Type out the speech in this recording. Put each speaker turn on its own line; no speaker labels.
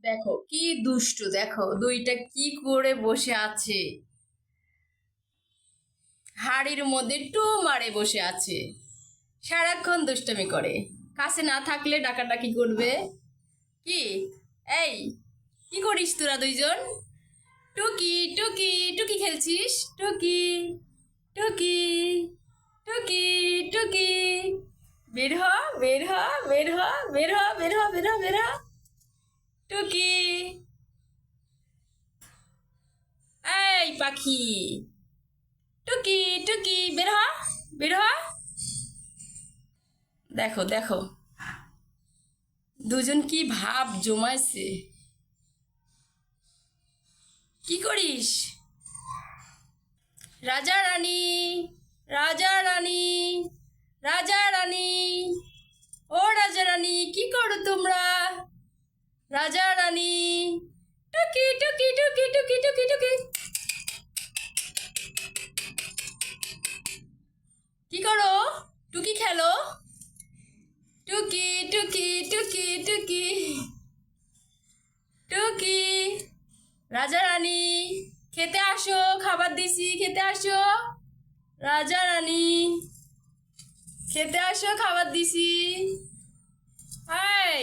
দেখো কি দুষ্টু, দেখো দুইটা কি করে বসে আছে, হাড়ির মধ্যে টু মারে বসে আছে, সারাক্ষণ দুষ্টামি করে। কাছে না থাকলে ডাকাডাকি করবে। কি এই, কি করিস তোরা দুইজন? টুকি টুকি টুকি খেলছিস? টুকি টুকি টুকি টুকি, বের হ, বের হ, বের হ, বের হ, বের হ, বের হ, বের হ। টুকি, এই পাখি, টুকি টুকি, বের হ, বের হ। দেখো দেখো দুজন কি ভাব জমাইছে। কি করিস? রাজা রানী, রাজা রানী, রাজা রানী, ও রাজা রানী, কি করো তোমরা? রাজা রানী, টুকি টুকি টুকি টুকি টুকি টুকি, কি করো? টুকি খেলো? টুকি টুকি টুকি টুকি টুকি, রাজা রানী খেতে আসো, খাবার দিছি, খেতে আসো। রাজা রানী খেতে আসো, খাবার দিছি। হাই।